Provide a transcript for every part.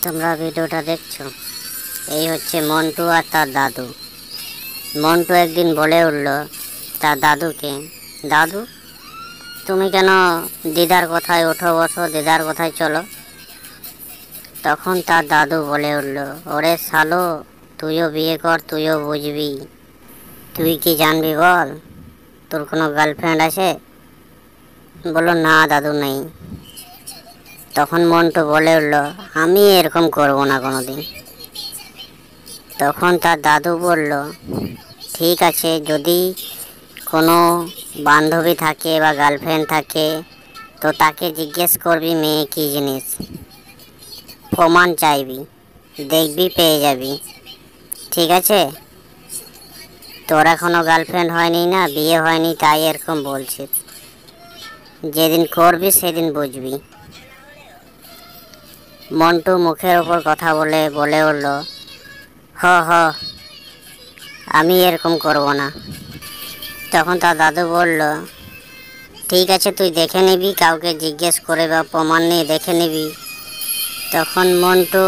তোমরা ভিডিওটা দেখছো, এই হচ্ছে মন্টু আর তার দাদু। মন্টু একদিন বলে উঠল তার দাদুকে, দাদু তুমি কেন দিদার কথায় ওঠো বসো, দিদার কথায় চলো। তখন তার দাদু বলে উঠল, ওরে শালো, তুইও বিয়ে কর, তুইও বুঝবি। তুই কি জানবি বল, তোর কোনো গার্লফ্রেন্ড আছে? বললো না দাদু নেই। তখন মন্টু বলে উঠল, আমি এরকম করব না কোনোদিন। তখন তার দাদু বলল, ঠিক আছে, যদি কোনো বান্ধবী থাকে বা গার্লফ্রেন্ড থাকে তো তাকে জিজ্ঞেস করবি মেয়ে কী জিনিস, প্রমাণ চাইবি, দেখবি পেয়ে যাবি, ঠিক আছে? তোর এখনো গার্লফ্রেন্ড হয়নি না, বিয়ে হয়নি, তাই এরকম বলছিস। যেদিন করবি সেদিন বুঝবি। মন্টু মুখের ওপর কথা বলে উঠল, হ হ, আমি এরকম করব না। তখন তার দাদু বলল, ঠিক আছে, তুই দেখে নিবি, কাউকে জিজ্ঞেস করে বা প্রমাণ নিয়ে দেখে নিবি। তখন মন্টু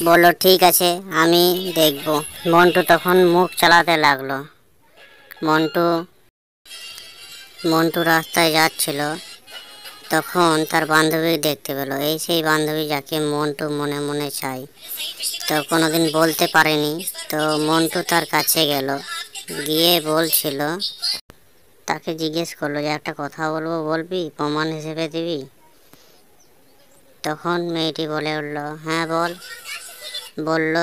বলল, ঠিক আছে, আমি দেখব। মন্টু তখন মুখ চালাতে লাগলো। মন্টু রাস্তায় যাচ্ছিল, তখন তার বান্ধবী দেখতে পেল। এই সেই বান্ধবী যাকে মন্টু মনে মনে চাই, তো কোনোদিন বলতে পারেনি। তো মন্টু তার কাছে গেল, গিয়ে বলছিল, তাকে জিজ্ঞেস করলো যে একটা কথা বলবো, বলবি, প্রমাণ হিসেবে দিবি? তখন মেয়েটি বলে উঠল, হ্যাঁ বল। বলল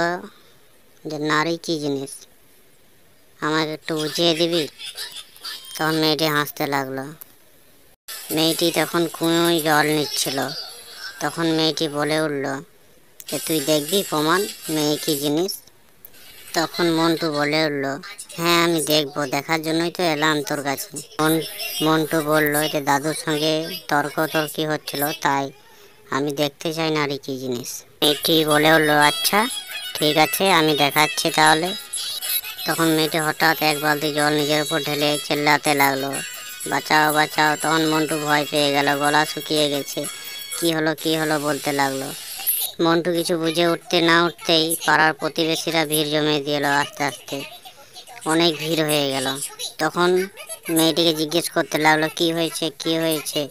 যে নারী কী জিনিস, আমাকে একটু বুঝিয়ে দিবি? তখন মেয়েটি হাসতে লাগলো। মেয়েটি তখন কুঁয়োয় জল নিচ্ছিল। তখন মেয়েটি বলে উঠল যে তুই দেখবি প্রমাণ, মেয়ে কী জিনিস? তখন মন্টু বলে উঠল, হ্যাঁ আমি দেখবো, দেখার জন্যই তো এলাম তোর কাছে। মন্টু বলল যে দাদুর সঙ্গে তর্কতর্কি হচ্ছিল, তাই আমি দেখতে চাই নারী কী জিনিস। মেয়েটি বলে উঠল, আচ্ছা ঠিক আছে, আমি দেখাচ্ছি তাহলে। তখন মেয়েটি হঠাৎ এক বালতি জল নিজের উপর ঢেলে চেল্লাতে লাগলো, বাঁচাও বাঁচাও। তখন মন্টু ভয় পেয়ে গেল, গলা শুকিয়ে গেছে, কি হলো বলতে লাগলো। মন্টু কিছু বুঝে উঠতে না উঠতেই পাড়ার প্রতিবেশীরা ভিড় জমে দিল। আস্তে আস্তে অনেক ভিড় হয়ে গেল। তখন মেয়েটিকে জিজ্ঞেস করতে লাগলো, কি হয়েছে কি হয়েছে?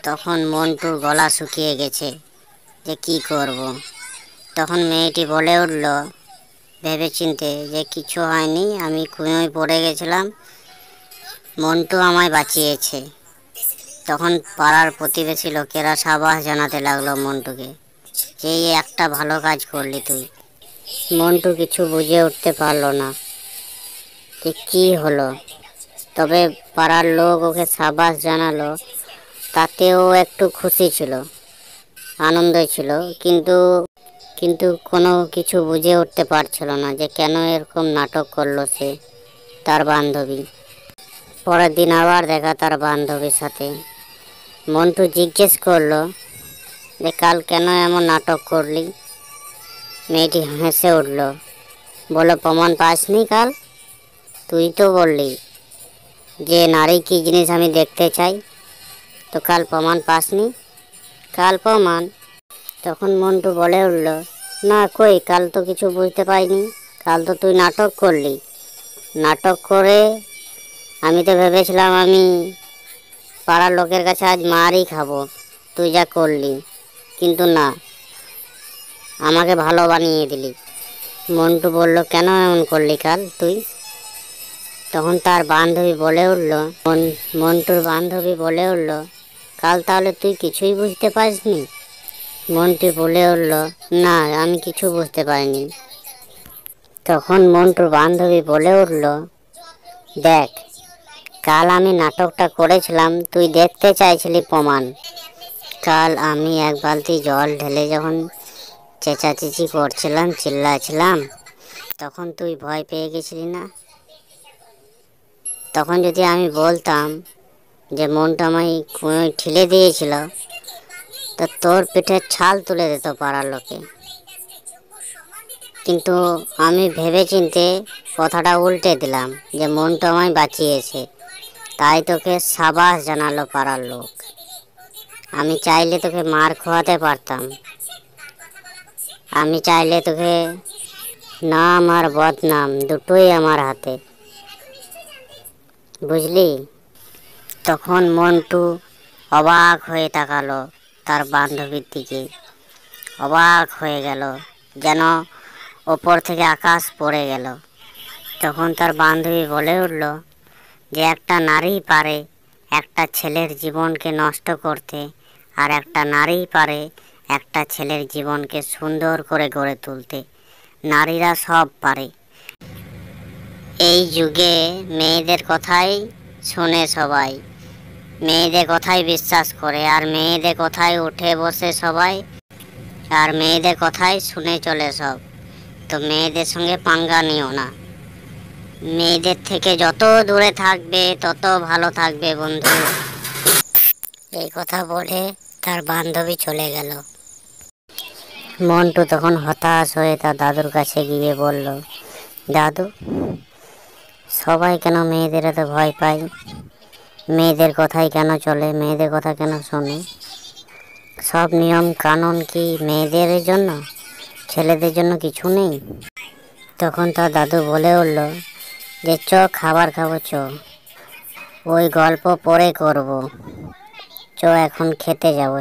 তখন মন্টুর গলা শুকিয়ে গেছে, যে কি করব। তখন মেয়েটি বলে উঠল ভেবেচিন্তে, যে কিছু হয়নি, আমি কুঁয়োয় পড়ে গেছিলাম, মন্টু আমায় বাঁচিয়েছে। তখন পাড়ার প্রতিবেশী লোকেরা সাবাস জানাতে লাগলো মন্টুকে, যে এই একটা ভালো কাজ করলি তুই। মন্টু কিছু বুঝে উঠতে পারলো না যে কী হলো। তবে পাড়ার লোক ওকে সাবাস জানালো, তাতেও একটু খুশি ছিল, আনন্দ ছিল, কিন্তু কোনো কিছু বুঝে উঠতে পারছিল না যে কেন এরকম নাটক করলো সে, তার বান্ধবী। পরের দিন আবার দেখা তার বান্ধবীর সাথে। মন্টু জিজ্ঞেস করলো যে কাল কেন এমন নাটক করলি? মেয়েটি হেসে উঠল, বলল, প্রমাণ পাসনি কাল? তুই তো বললি যে নারী কী জিনিস আমি দেখতে চাই, তো কাল প্রমাণ পাসনি? কাল প্রমাণ? তখন মন্টু বলে উঠল, না কই, কাল তো কিছু বুঝতে পাইনি, কাল তো তুই নাটক করলি। নাটক করে আমি তো ভেবেছিলাম আমি পাড়ার লোকের কাছে আজ মারই খাবো, তুই যা করলি, কিন্তু না, আমাকে ভালো বানিয়ে দিলি। মন্টু বলল, কেন এমন করলি কাল তুই? তখন তার বান্ধবী বলে উঠল, মন্টুর বান্ধবী বলে উঠল, কাল তাহলে তুই কিছুই বুঝতে পারিসনি? মন্টু বলে উঠল, না আমি কিছু বুঝতে পারিনি। তখন মন্টুর বান্ধবী বলে উঠল, দেখ, কাল আমি নাটকটা করেছিলাম, তুই দেখতে চাইছিলি প্রমাণ। কাল আমি এক বালতি জল ঢেলে যখন চেঁচাচেঁচি করছিলাম, চিল্লাছিলাম, তখন তুই ভয় পেয়ে গেছিলি না? তখন যদি আমি বলতাম যে মনটা আমায় কুঁয়োয় ঠেলে দিয়েছিল, তো তোর পিঠের ছাল তুলে দিত পাড়ার লোকে। কিন্তু আমি ভেবেচিন্তে কথাটা উল্টে দিলাম, যে মনটা আমায় বাঁচিয়েছে, তাই তোকে সাবাস জানালো পাড়ার লোক। আমি চাইলে তোকে মার খোয়াতে পারতাম, আমি চাইলে তোকে নাম আর বদনাম দুটোই আমার হাতে, বুঝলি? তখন মন্টু অবাক হয়ে তাকালো তার বান্ধবীর দিকে। অবাক হয়ে গেল, যেন ওপর থেকে আকাশ পড়ে গেল। তখন তার বান্ধবী বলে উঠল যে একটা নারী পারে একটা ছেলের জীবনকে নষ্ট করতে, আর একটা নারী পারে একটা ছেলের জীবনকে সুন্দর করে গড়ে তুলতে। নারীরা সব পারে। এই যুগে মেয়েদের কথাই শোনে সবাই, মেয়েদের কথাই বিশ্বাস করে, আর মেয়েদের কথাই উঠে বসে সবাই, আর মেয়েদের কথাই শুনে চলে সব। তো মেয়েদের সঙ্গে পাঙ্গা নিও না, মেয়েদের থেকে যত দূরে থাকবে তত ভালো থাকবে বন্ধু। এই কথা বলে তার বান্ধবী চলে গেল। মন্টু তখন হতাশ হয়ে তার দাদুর কাছে গিয়ে বলল, দাদু, সবাই কেন মেয়েদের এত ভয় পায়? মেয়েদের কথাই কেন চলে? মেয়েদের কথা কেন শোনে? সব নিয়ম কানুন কি মেয়েদের জন্য? ছেলেদের জন্য কিছু নেই? তখন তার দাদু বলে উঠল যে খাবার খাবো, ওই গল্প পরে করব, এখন খেতে যাবো,